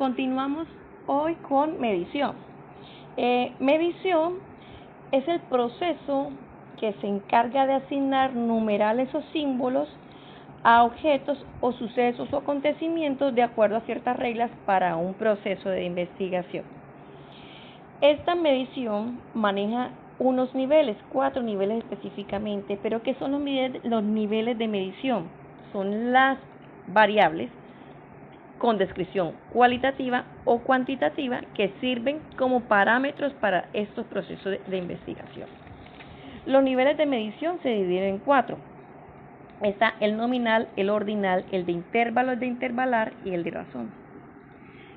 Continuamos hoy con medición. Medición es el proceso que se encarga de asignar numerales o símbolos a objetos o sucesos o acontecimientos de acuerdo a ciertas reglas para un proceso de investigación. Esta medición maneja unos niveles, 4 niveles específicamente, pero ¿qué son los niveles de medición? Son las variables con descripción cualitativa o cuantitativa que sirven como parámetros para estos procesos de investigación. Los niveles de medición se dividen en 4. Está el nominal, el ordinal, el de intervalo, el de intervalar y el de razón.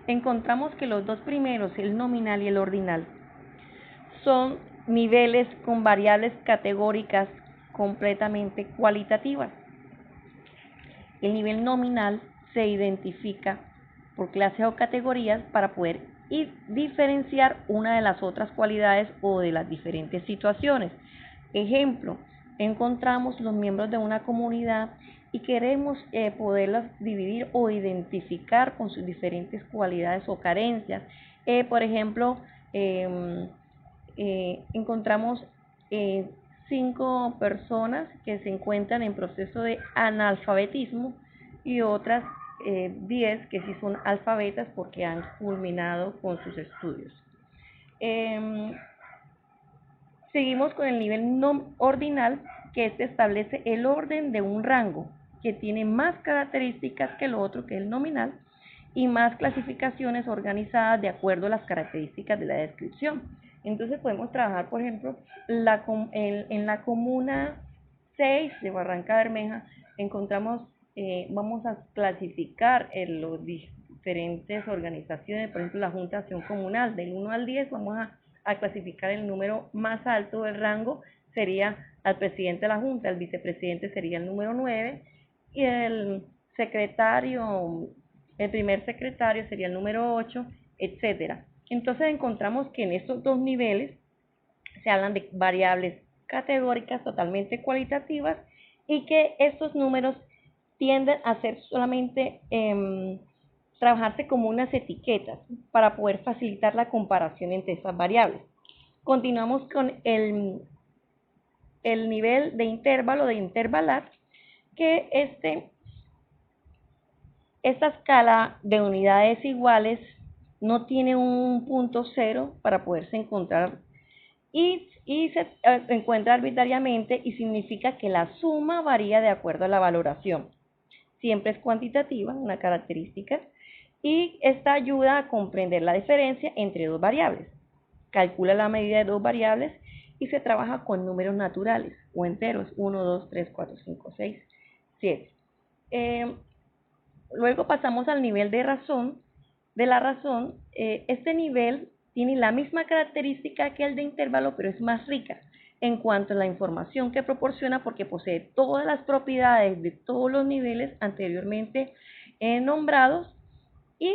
Encontramos que los dos primeros, el nominal y el ordinal, son niveles con variables categóricas completamente cualitativas. El nivel nominal se identifica por clases o categorías para poder diferenciar una de las otras cualidades o de las diferentes situaciones. Ejemplo, encontramos los miembros de una comunidad y queremos poderlas dividir o identificar con sus diferentes cualidades o carencias. Por ejemplo, encontramos 5 personas que se encuentran en proceso de analfabetismo y otras 10 que sí son alfabetas porque han culminado con sus estudios. Seguimos con el nivel ordinal, que establece el orden de un rango que tiene más características que el otro, que es el nominal, y más clasificaciones organizadas de acuerdo a las características de la descripción. Entonces podemos trabajar, por ejemplo, en la comuna 6 de Barranca Bermeja, encontramos, vamos a clasificar las diferentes organizaciones, por ejemplo, la Junta de Acción Comunal, del 1 al 10, vamos a clasificar el número más alto del rango, sería al presidente de la Junta, el vicepresidente sería el número 9, y el primer secretario sería el número 8, etcétera. Entonces encontramos que en estos dos niveles se hablan de variables categóricas totalmente cualitativas y que estos números tienden a ser solamente trabajarse como unas etiquetas para poder facilitar la comparación entre esas variables. Continuamos con el nivel de intervalo, de intervalar, que esta escala de unidades iguales no tiene un punto cero para poderse encontrar y se encuentra arbitrariamente y significa que la suma varía de acuerdo a la valoración. Siempre es cuantitativa, una característica, y esta ayuda a comprender la diferencia entre dos variables. Calcula la medida de dos variables y se trabaja con números naturales o enteros, 1, 2, 3, 4, 5, 6, 7. Luego pasamos al nivel de razón. De la razón, este nivel tiene la misma característica que el de intervalo, pero es más rica en cuanto a la información que proporciona porque posee todas las propiedades de todos los niveles anteriormente nombrados, y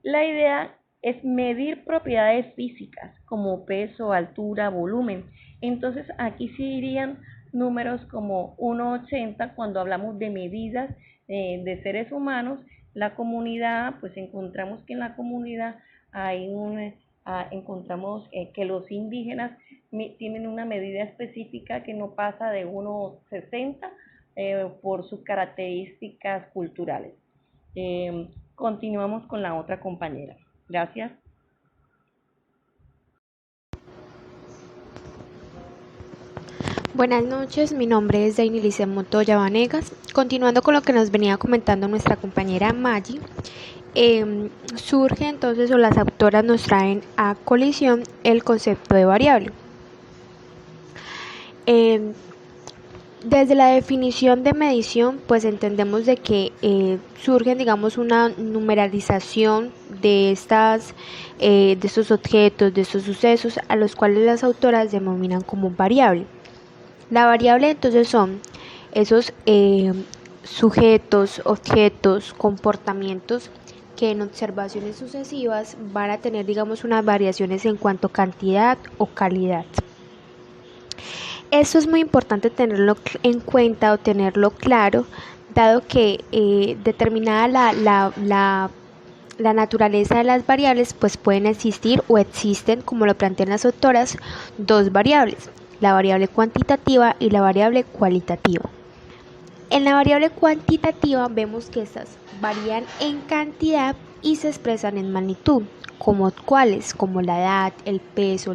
la idea es medir propiedades físicas como peso, altura, volumen. Entonces aquí sí irían números como 1,80 cuando hablamos de medidas de seres humanos. La comunidad, pues encontramos que en la comunidad hay encontramos que los indígenas tienen una medida específica que no pasa de 1,60 por sus características culturales. Continuamos con la otra compañera. Gracias. Buenas noches, mi nombre es Dainilicia Montoya Vanegas. Continuando con lo que nos venía comentando nuestra compañera Maggie, surge entonces, o las autoras nos traen a colisión el concepto de variable. Desde la definición de medición, pues entendemos de que surgen, digamos, una numeralización de estos objetos, de estos sucesos, a los cuales las autoras denominan como variable. La variable entonces son esos sujetos, objetos, comportamientos que en observaciones sucesivas van a tener, digamos, unas variaciones en cuanto a cantidad o calidad. Esto es muy importante tenerlo en cuenta o tenerlo claro, dado que determinada la naturaleza de las variables, pues pueden existir o existen, como lo plantean las autoras, dos variables, la variable cuantitativa y la variable cualitativa. En la variable cuantitativa vemos que estas varían en cantidad y se expresan en magnitud, como cuáles, como la edad, el peso,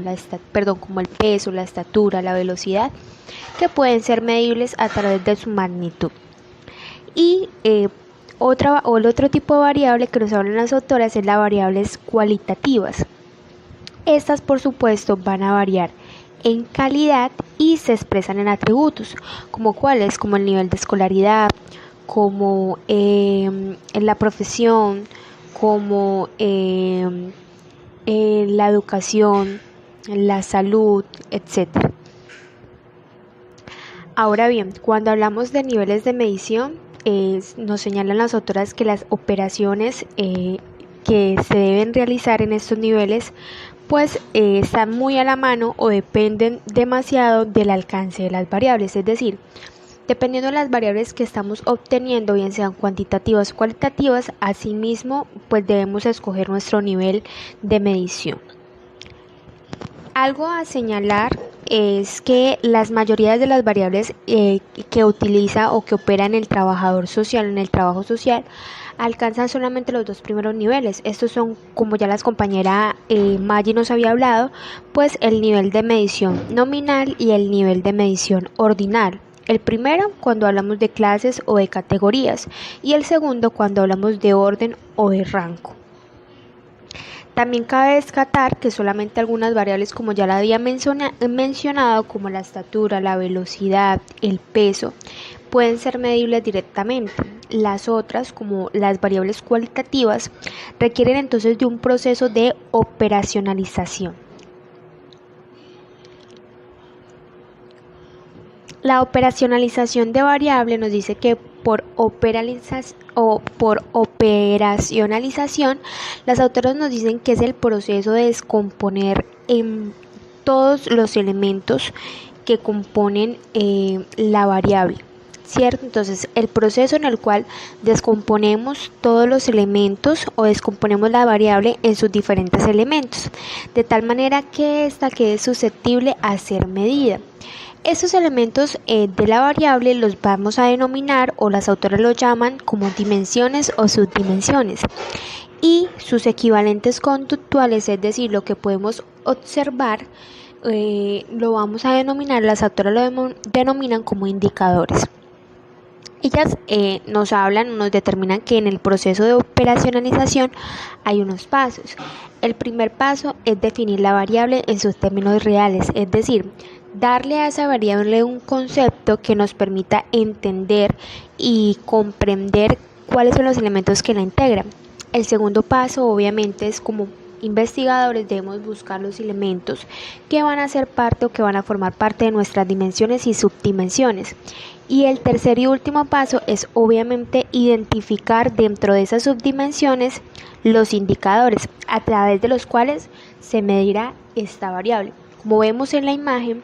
como el peso, la estatura, la velocidad, que pueden ser medibles a través de su magnitud. Y el otro tipo de variable que nos hablan las autoras es las variables cualitativas. Estas, por supuesto, van a variar en calidad y se expresan en atributos, como cuáles, como el nivel de escolaridad, como en la profesión, como la educación, la salud, etc. Ahora bien, cuando hablamos de niveles de medición, nos señalan las autoras que las operaciones que se deben realizar en estos niveles pues están muy a la mano o dependen demasiado del alcance de las variables, es decir, dependiendo de las variables que estamos obteniendo, bien sean cuantitativas o cualitativas, asimismo pues debemos escoger nuestro nivel de medición. Algo a señalar es que las mayorías de las variables que utiliza o que opera en el trabajador social, en el trabajo social, alcanzan solamente los dos primeros niveles. Estos son, como ya las compañera Maggi nos había hablado, pues el nivel de medición nominal y el nivel de medición ordinal. El primero cuando hablamos de clases o de categorías y el segundo cuando hablamos de orden o de rango. También cabe destacar que solamente algunas variables, como ya la había mencionado, como la estatura, la velocidad, el peso, pueden ser medibles directamente. Las otras, como las variables cualitativas, requieren entonces de un proceso de operacionalización. La operacionalización de variable nos dice que por operacionalización, las autoras nos dicen que es el proceso de descomponer en todos los elementos que componen la variable, ¿cierto? Entonces, el proceso en el cual descomponemos todos los elementos o descomponemos la variable en sus diferentes elementos, de tal manera que ésta quede susceptible a ser medida. Estos elementos de la variable los vamos a denominar, o las autoras los llaman, como dimensiones o subdimensiones, y sus equivalentes conductuales, es decir, lo que podemos observar, lo vamos a denominar, las autoras lo denominan como indicadores. Ellas nos determinan que en el proceso de operacionalización hay unos pasos. El primer paso es definir la variable en sus términos reales, es decir, darle a esa variable un concepto que nos permita entender y comprender cuáles son los elementos que la integran. El segundo paso, obviamente, es como investigadores debemos buscar los elementos que van a ser parte o que van a formar parte de nuestras dimensiones y subdimensiones. Y el tercer y último paso es obviamente identificar dentro de esas subdimensiones los indicadores a través de los cuales se medirá esta variable. Como vemos en la imagen,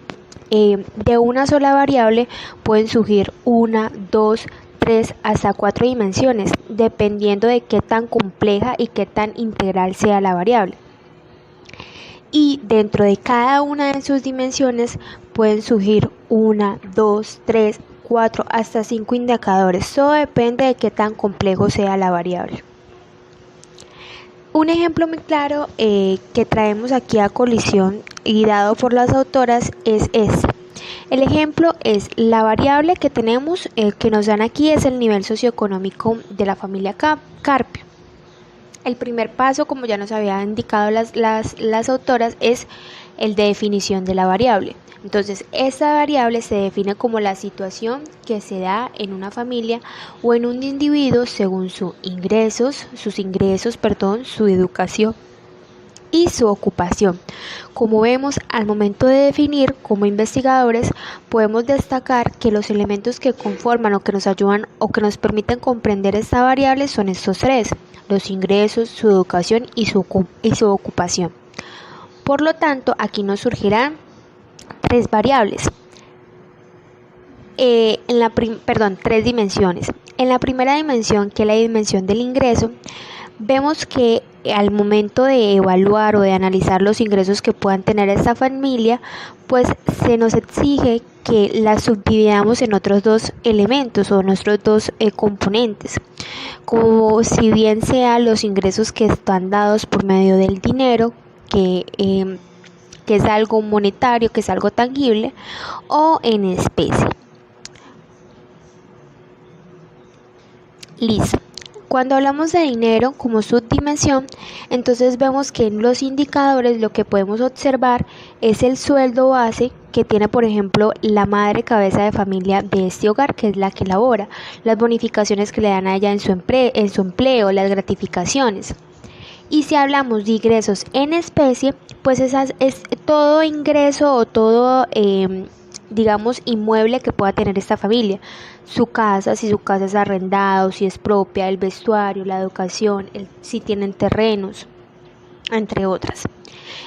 de una sola variable pueden surgir 1, 2, 3 hasta 4 dimensiones, dependiendo de qué tan compleja y qué tan integral sea la variable. Y dentro de cada una de sus dimensiones pueden surgir 1, 2, 3, 4 hasta 5 indicadores. Todo depende de qué tan complejo sea la variable. Un ejemplo muy claro que traemos aquí a colisión y dado por las autoras es este. El ejemplo es la variable que tenemos, que nos dan aquí es el nivel socioeconómico de la familia Carpio. El primer paso, como ya nos había indicado las autoras, es el de definición de la variable. Entonces, esta variable se define como la situación que se da en una familia o en un individuo según sus ingresos, su educación y su ocupación. Como vemos, al momento de definir, como investigadores, podemos destacar que los elementos que conforman o que nos ayudan o que nos permiten comprender esta variable son estos tres: los ingresos, su educación y su ocupación. Por lo tanto, aquí nos surgirán tres variables, tres dimensiones. En la primera dimensión, que es la dimensión del ingreso, vemos que al momento de evaluar o de analizar los ingresos que puedan tener esta familia, pues se nos exige que la subdividamos en otros dos elementos o nuestros dos componentes, como si bien sea los ingresos que están dados por medio del dinero, que es algo monetario, que es algo tangible, o en especie. Listo. Cuando hablamos de dinero como subdimensión, entonces vemos que en los indicadores lo que podemos observar es el sueldo base que tiene, por ejemplo, la madre cabeza de familia de este hogar, que es la que labora, las bonificaciones que le dan a ella en su empleo, las gratificaciones. Y si hablamos de ingresos en especie, pues es todo ingreso o todo digamos, inmueble que pueda tener esta familia. Su casa, si su casa es arrendada o si es propia, el vestuario, la educación, si tienen terrenos, entre otras.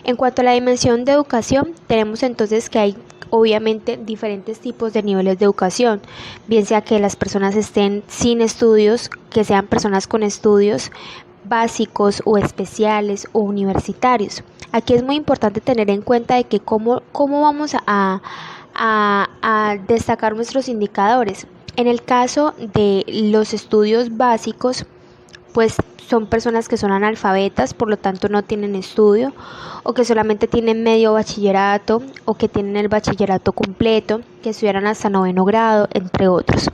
En cuanto a la dimensión de educación, tenemos entonces que hay obviamente diferentes tipos de niveles de educación, bien sea que las personas estén sin estudios, que sean personas con estudios básicos o especiales o universitarios. Aquí es muy importante tener en cuenta de que cómo vamos a destacar nuestros indicadores. En el caso de los estudios básicos, pues son personas que son analfabetas, por lo tanto no tienen estudio, o que solamente tienen medio bachillerato, o que tienen el bachillerato completo, que estudiaron hasta 9º grado, entre otros.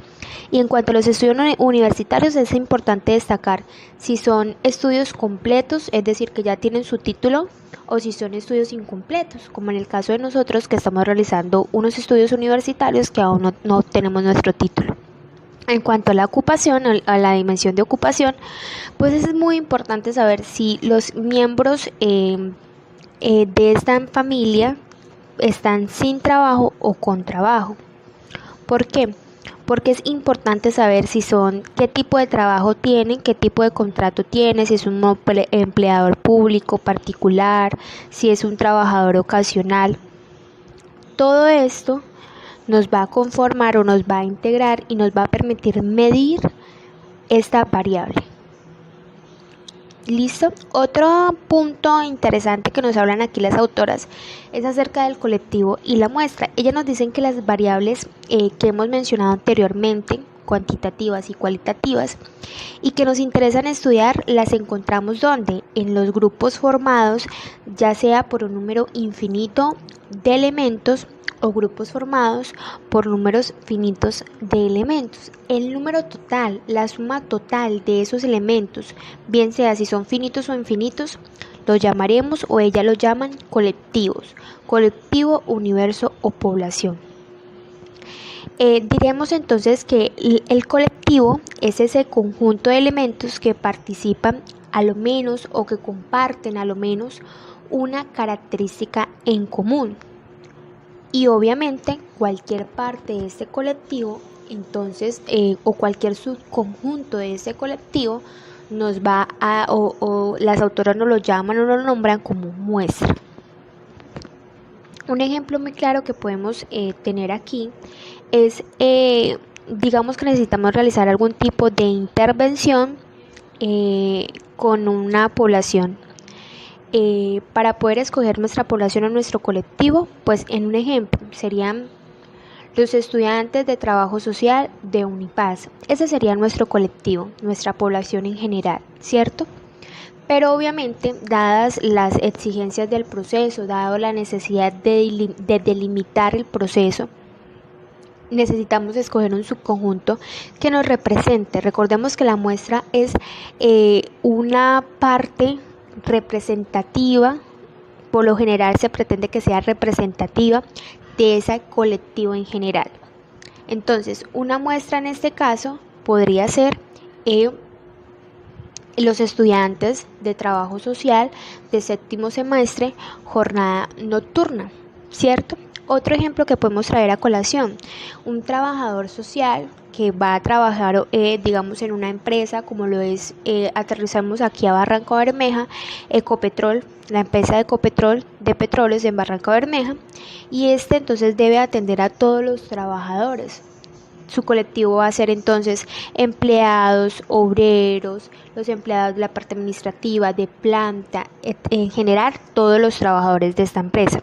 Y en cuanto a los estudios universitarios, es importante destacar si son estudios completos, es decir, que ya tienen su título, o si son estudios incompletos, como en el caso de nosotros que estamos realizando unos estudios universitarios que aún no tenemos nuestro título. En cuanto a la ocupación, a la dimensión de ocupación, pues es muy importante saber si los miembros de esta familia están sin trabajo o con trabajo. ¿Por qué? Porque es importante saber qué tipo de trabajo tienen, qué tipo de contrato tienen, si es un empleador público, particular, si es un trabajador ocasional. Todo esto nos va a conformar o nos va a integrar y nos va a permitir medir esta variable. ¿Listo? Otro punto interesante que nos hablan aquí las autoras es acerca del colectivo y la muestra. Ellas nos dicen que las variables que hemos mencionado anteriormente, cuantitativas y cualitativas, y que nos interesan estudiar, las encontramos ¿dónde? En los grupos formados, ya sea por un número infinito de elementos o grupos formados por números finitos de elementos. El número total, la suma total de esos elementos, bien sea si son finitos o infinitos, los llamaremos o ellas los llaman colectivos, colectivo, universo o población. Diremos entonces que el colectivo es ese conjunto de elementos que participan a lo menos o que comparten a lo menos una característica en común. Y obviamente cualquier parte de este colectivo, entonces, o cualquier subconjunto de este colectivo, nos va a, o las autoras nos lo llaman o lo nombran como muestra. Un ejemplo muy claro que podemos tener aquí es, digamos que necesitamos realizar algún tipo de intervención con una población. Para poder escoger nuestra población o nuestro colectivo, pues en un ejemplo serían los estudiantes de trabajo social de Unipaz. Ese sería nuestro colectivo, nuestra población en general, ¿cierto? Pero obviamente, dadas las exigencias del proceso, dado la necesidad de delimitar el proceso, necesitamos escoger un subconjunto que nos represente. Recordemos que la muestra es una parte representativa, por lo general se pretende que sea representativa de ese colectivo en general. Entonces, una muestra en este caso podría ser los estudiantes de trabajo social de 7º semestre, jornada nocturna, ¿cierto? Otro ejemplo que podemos traer a colación, un trabajador social que va a trabajar, digamos, en una empresa como lo es, aterrizamos aquí a Barranca Bermeja, Ecopetrol, la empresa de Ecopetrol de petróleos en Barranca Bermeja, y entonces debe atender a todos los trabajadores. Su colectivo va a ser entonces empleados, obreros, los empleados de la parte administrativa, de planta, en general todos los trabajadores de esta empresa.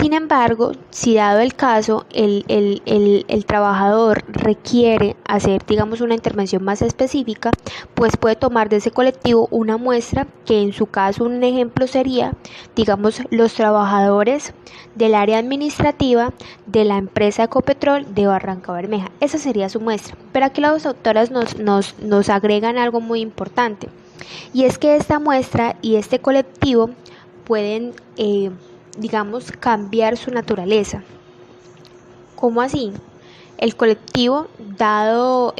Sin embargo, si dado el caso, el trabajador requiere hacer, digamos, una intervención más específica, pues puede tomar de ese colectivo una muestra, que en su caso un ejemplo sería, digamos, los trabajadores del área administrativa de la empresa Ecopetrol de Barranca Bermeja. Esa sería su muestra. Pero aquí las autoras nos agregan algo muy importante, y es que esta muestra y este colectivo pueden digamos, cambiar su naturaleza. ¿Cómo así? El colectivo, dado,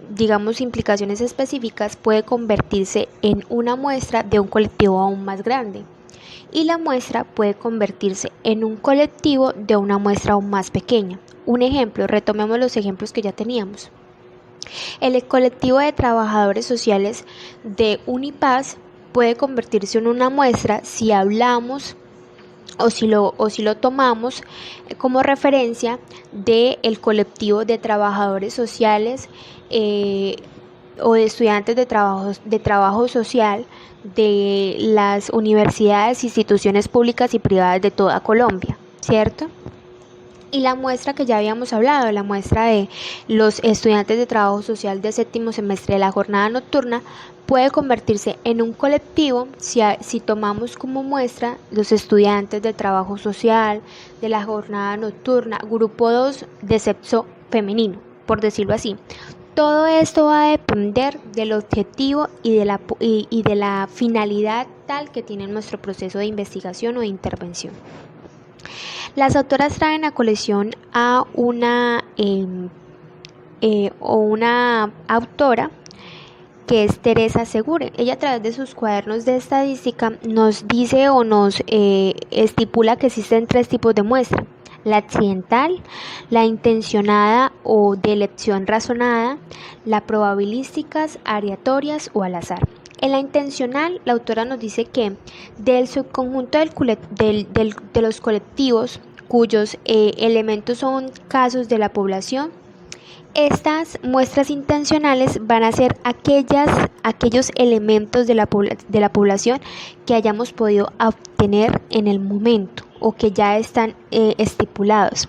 digamos, implicaciones específicas, puede convertirse en una muestra de un colectivo aún más grande. Y la muestra puede convertirse en un colectivo de una muestra aún más pequeña. Un ejemplo, retomemos los ejemplos que ya teníamos. El colectivo de trabajadores sociales de Unipaz puede convertirse en una muestra si hablamos o si lo tomamos como referencia del colectivo de trabajadores sociales o de estudiantes de trabajo social de las universidades, instituciones públicas y privadas de toda Colombia, ¿cierto? Y la muestra que ya habíamos hablado, la muestra de los estudiantes de trabajo social del séptimo semestre de la jornada nocturna, puede convertirse en un colectivo si tomamos como muestra los estudiantes de trabajo social de la jornada nocturna, grupo 2 de sexo femenino, por decirlo así. Todo esto va a depender del objetivo y de la finalidad tal que tiene nuestro proceso de investigación o de intervención. Las autoras traen a colección a una autora que es Teresa Segure. Ella, a través de sus cuadernos de estadística, nos dice o nos estipula que existen 3 tipos de muestra: la accidental, la intencionada o de elección razonada, la probabilísticas, aleatorias o al azar. En la intencional, la autora nos dice que del subconjunto de los colectivos cuyos elementos son casos de la población, estas muestras intencionales van a ser aquellos elementos de la población que hayamos podido obtener en el momento o que ya están estipulados.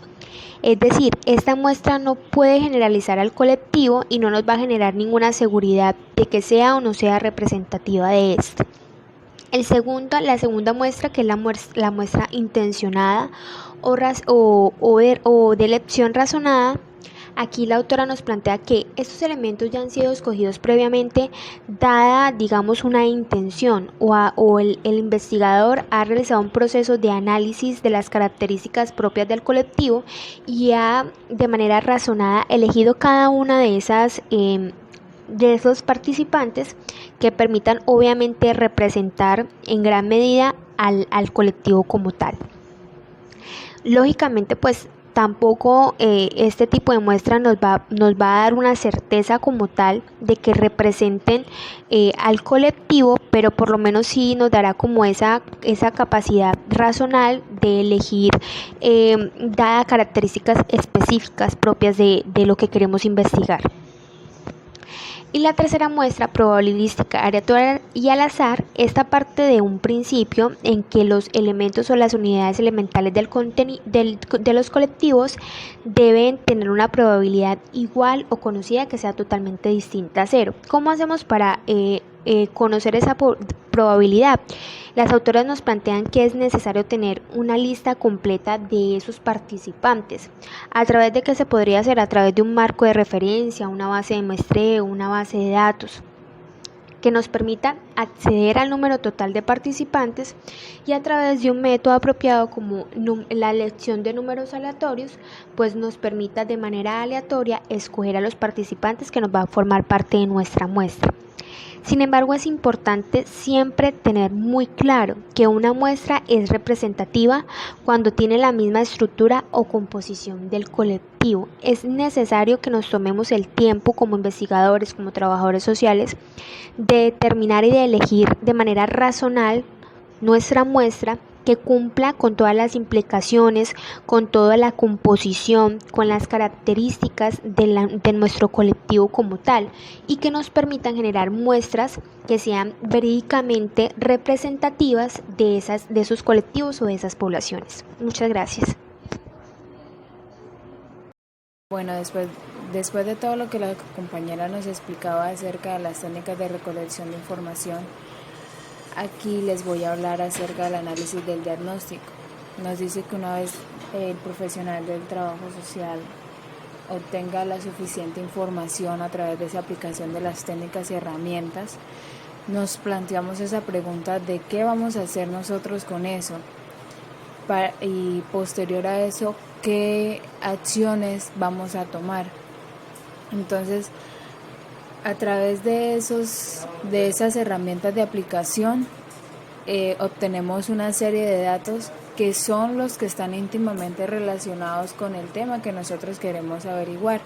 Es decir, esta muestra no puede generalizar al colectivo y no nos va a generar ninguna seguridad de que sea o no sea representativa de este. La segunda muestra, que es la muestra intencionada o de elección razonada, aquí la autora nos plantea que estos elementos ya han sido escogidos previamente, dada, digamos, una intención o el investigador ha realizado un proceso de análisis de las características propias del colectivo y ha, de manera razonada, elegido cada una de esos participantes que permitan, obviamente, representar en gran medida al colectivo como tal. Lógicamente, pues tampoco este tipo de muestra nos va a dar una certeza como tal de que representen al colectivo, pero por lo menos sí nos dará como esa capacidad razonal de elegir dadas características específicas propias de lo que queremos investigar. Y la tercera muestra, probabilística, aleatoria y al azar, esta parte de un principio en que los elementos o las unidades elementales de los colectivos deben tener una probabilidad igual o conocida que sea totalmente distinta a 0. ¿Cómo hacemos para conocer esa probabilidad? Las autoras nos plantean que es necesario tener una lista completa de esos participantes. ¿A través de qué se podría hacer? A través de un marco de referencia, una base de muestreo, una base de datos que nos permita acceder al número total de participantes, y a través de un método apropiado como la elección de números aleatorios, pues nos permita de manera aleatoria escoger a los participantes que nos va a formar parte de nuestra muestra. Sin embargo, es importante siempre tener muy claro que una muestra es representativa cuando tiene la misma estructura o composición del colectivo. Es necesario que nos tomemos el tiempo como investigadores, como trabajadores sociales, de determinar y de elegir de manera razonal nuestra muestra que cumpla con todas las implicaciones, con toda la composición, con las características de nuestro colectivo como tal, y que nos permitan generar muestras que sean verídicamente representativas de esos colectivos o de esas poblaciones. Muchas gracias. Bueno, después de todo lo que la compañera nos explicaba acerca de las técnicas de recolección de información, aquí les voy a hablar acerca del análisis del diagnóstico. Nos dice que una vez el profesional del trabajo social obtenga la suficiente información a través de esa aplicación de las técnicas y herramientas, nos planteamos esa pregunta de qué vamos a hacer nosotros con eso, y posterior a eso, qué acciones vamos a tomar. Entonces, a través de esas herramientas de aplicación, obtenemos una serie de datos que son los que están íntimamente relacionados con el tema que nosotros queremos averiguar.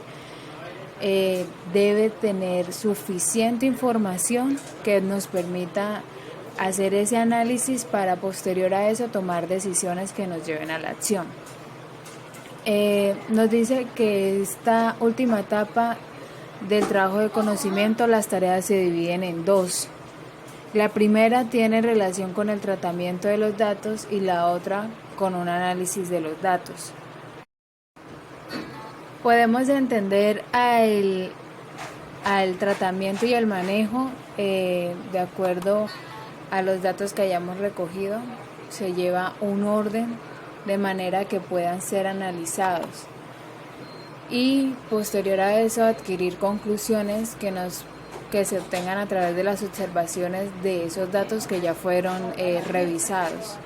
Debe tener suficiente información que nos permita hacer ese análisis para posterior a eso tomar decisiones que nos lleven a la acción. Nos dice que esta última etapa del trabajo de conocimiento, las tareas se dividen en dos. La primera tiene relación con el tratamiento de los datos y la otra con un análisis de los datos. Podemos entender al tratamiento y el manejo de acuerdo a los datos que hayamos recogido. Se lleva un orden de manera que puedan ser analizados y posterior a eso adquirir conclusiones que se obtengan a través de las observaciones de esos datos que ya fueron revisados.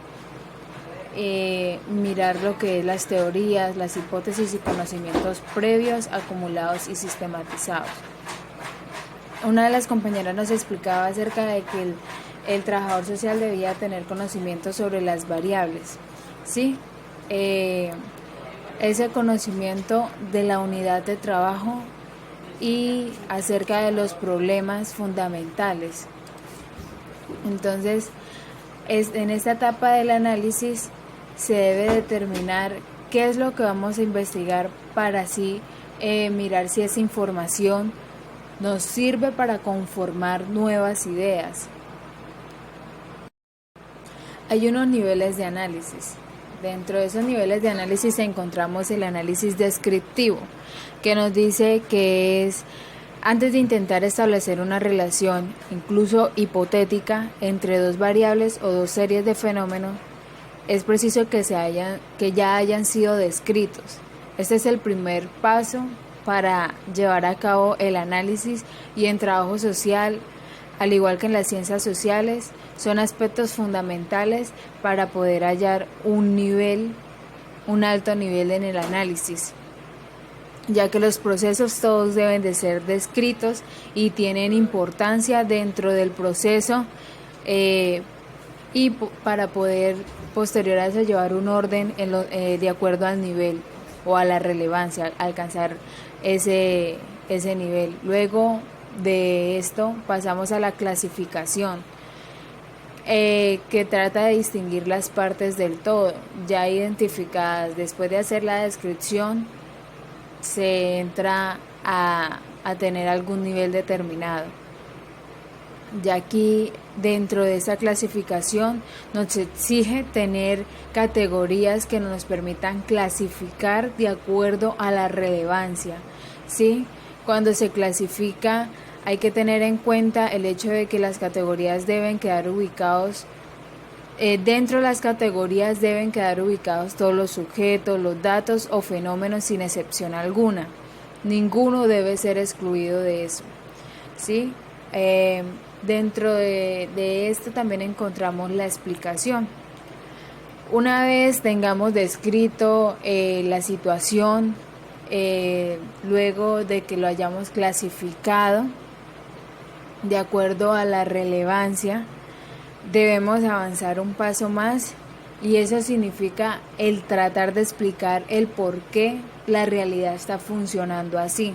Mirar lo que es las teorías, las hipótesis y conocimientos previos, acumulados y sistematizados. Una de las compañeras nos explicaba acerca de que el trabajador social debía tener conocimiento sobre las variables, ¿sí? Ese conocimiento de la unidad de trabajo y acerca de los problemas fundamentales. Entonces, en esta etapa del análisis se debe determinar qué es lo que vamos a investigar para así mirar si esa información nos sirve para conformar nuevas ideas. Hay unos niveles de análisis. Dentro de esos niveles de análisis encontramos el análisis descriptivo, que nos dice que es antes de intentar establecer una relación, incluso hipotética, entre dos variables o dos series de fenómenos, es preciso que ya hayan sido descritos. Este es el primer paso para llevar a cabo el análisis, y en trabajo social, al igual que en las ciencias sociales, son aspectos fundamentales para poder hallar un alto nivel en el análisis, ya que los procesos todos deben de ser descritos y tienen importancia dentro del proceso y para poder posterior a eso llevar un orden de acuerdo al nivel o a la relevancia, alcanzar ese nivel. Luego de esto pasamos a la clasificación, que trata de distinguir las partes del todo ya identificadas. Después de hacer la descripción se entra a tener algún nivel determinado. Ya aquí dentro de esa clasificación nos exige tener categorías que nos permitan clasificar de acuerdo a la relevancia, ¿sí? Cuando se clasifica hay que tener en cuenta el hecho de que las categorías deben quedar ubicados, dentro de las categorías deben quedar ubicados todos los sujetos, los datos o fenómenos sin excepción alguna. Ninguno debe ser excluido de eso, ¿sí? Dentro de esto también encontramos la explicación. Una vez tengamos descrito la situación, luego de que lo hayamos clasificado de acuerdo a la relevancia, debemos avanzar un paso más, y eso significa el tratar de explicar el por qué la realidad está funcionando así.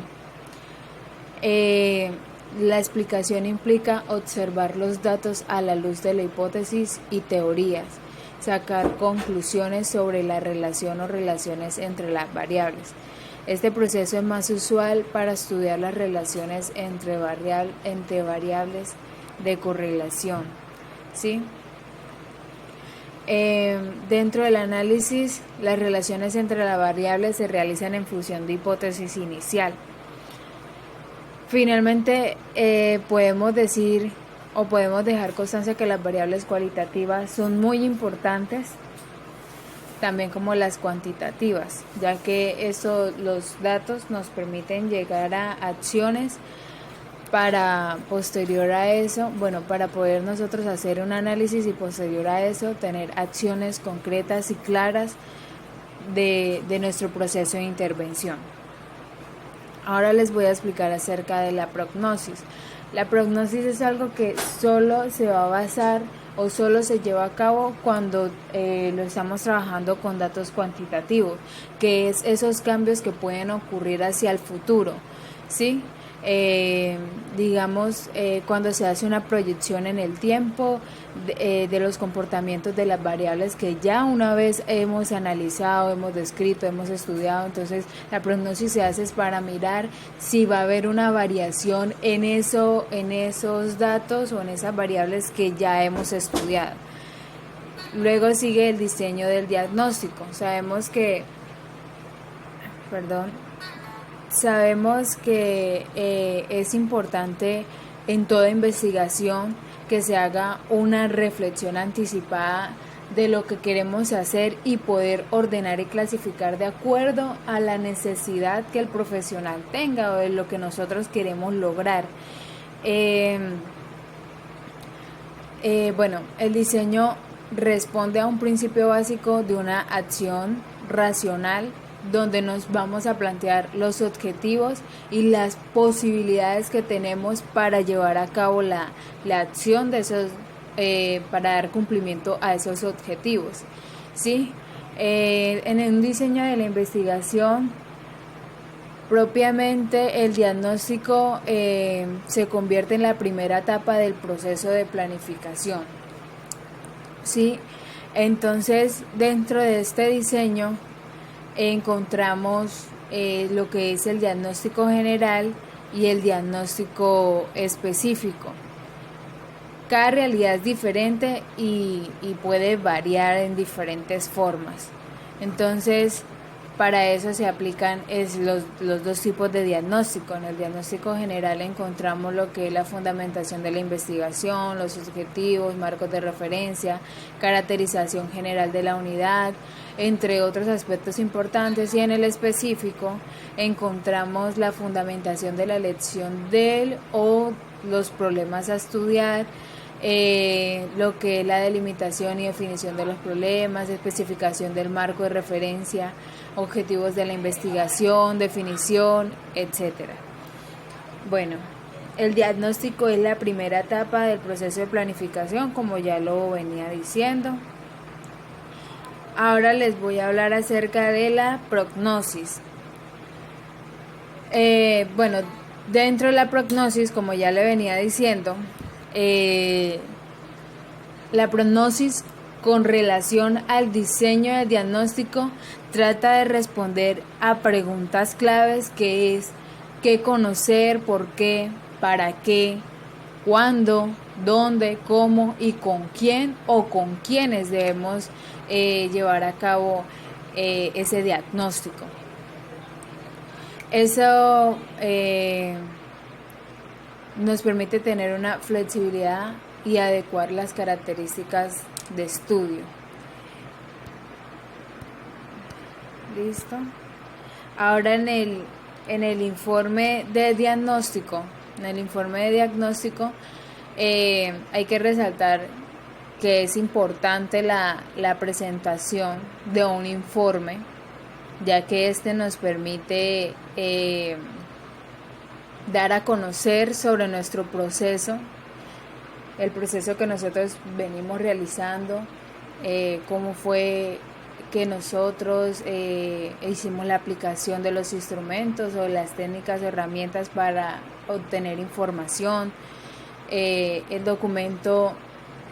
La explicación implica observar los datos a la luz de la hipótesis y teorías sacar conclusiones sobre la relación o relaciones entre las variables. Este proceso es más usual para estudiar las relaciones entre variables de correlación, ¿sí? Dentro del análisis, las relaciones entre las variables se realizan en función de hipótesis inicial. Finalmente, podemos decir o podemos dejar constancia que las variables cualitativas son muy importantes, también como las cuantitativas, ya que los datos nos permiten llegar a acciones para posterior a eso, para poder nosotros hacer un análisis y posterior a eso tener acciones concretas y claras de nuestro proceso de intervención. Ahora les voy a explicar acerca de la prognosis. La prognosis es algo que solo se va a basar o solo se lleva a cabo cuando lo estamos trabajando con datos cuantitativos, que es esos cambios que pueden ocurrir hacia el futuro, ¿sí? Cuando se hace una proyección en el tiempo de los comportamientos de las variables que ya una vez hemos analizado, hemos descrito, hemos estudiado. Entonces la prognosis se hace para mirar si va a haber una variación en esos datos o en esas variables que ya hemos estudiado. Luego sigue el diseño del diagnóstico. Sabemos que es importante en toda investigación que se haga una reflexión anticipada de lo que queremos hacer y poder ordenar y clasificar de acuerdo a la necesidad que el profesional tenga o de lo que nosotros queremos lograr. El diseño responde a un principio básico de una acción racional, donde nos vamos a plantear los objetivos y las posibilidades que tenemos para llevar a cabo la acción de esos, para dar cumplimiento a esos objetivos, ¿sí? En un diseño de la investigación, propiamente el diagnóstico se convierte en la primera etapa del proceso de planificación, ¿sí? Entonces, dentro de este diseño encontramos lo que es el diagnóstico general y el diagnóstico específico. Cada realidad es diferente y puede variar en diferentes formas. Entonces, para eso se aplican los dos tipos de diagnóstico. En el diagnóstico general encontramos lo que es la fundamentación de la investigación, los objetivos, marcos de referencia, caracterización general de la unidad, entre otros aspectos importantes. Y en el específico encontramos la fundamentación de la elección o los problemas a estudiar, lo que es la delimitación y definición de los problemas, especificación del marco de referencia, objetivos de la investigación, definición, etcétera. El diagnóstico es la primera etapa del proceso de planificación, como ya lo venía diciendo. Ahora les voy a hablar acerca de la prognosis. Dentro de la prognosis, como ya le venía diciendo, la prognosis con relación al diseño del diagnóstico trata de responder a preguntas claves, que es qué conocer, por qué, para qué, cuándo, dónde, cómo y con quién o con quiénes debemos llevar a cabo ese diagnóstico. Eso nos permite tener una flexibilidad y adecuar las características de estudio. ¿Listo? Ahora en el informe de diagnóstico, hay que resaltar que es importante la presentación de un informe, ya que este nos permite dar a conocer sobre nuestro proceso, el proceso que nosotros venimos realizando, cómo fue que nosotros hicimos la aplicación de los instrumentos o las técnicas o herramientas para obtener información. El documento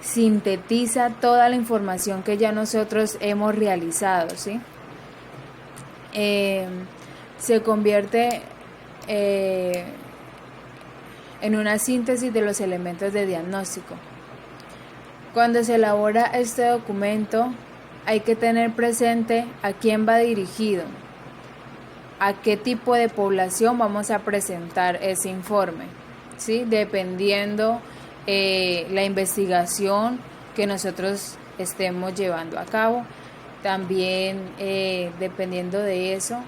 sintetiza toda la información que ya nosotros hemos realizado, ¿sí? Se convierte en una síntesis de los elementos de diagnóstico. Cuando se elabora este documento, hay que tener presente a quién va dirigido, a qué tipo de población vamos a presentar ese informe, ¿sí? Dependiendo la investigación que nosotros estemos llevando a cabo. También dependiendo de eso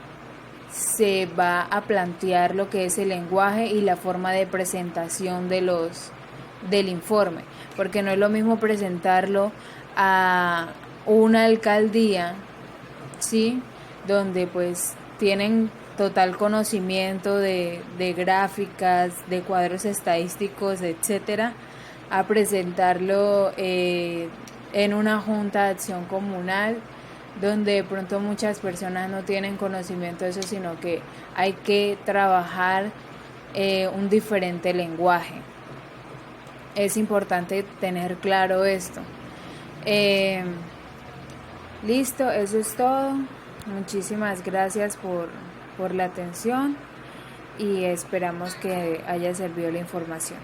se va a plantear lo que es el lenguaje y la forma de presentación del informe, porque no es lo mismo presentarlo a una alcaldía, ¿sí? Donde pues tienen total conocimiento de gráficas, de cuadros estadísticos, etcétera, a presentarlo en una junta de acción comunal, donde de pronto muchas personas no tienen conocimiento de eso, sino que hay que trabajar un diferente lenguaje. Es importante tener claro esto. Listo, eso es todo. Muchísimas gracias por la atención y esperamos que haya servido la información.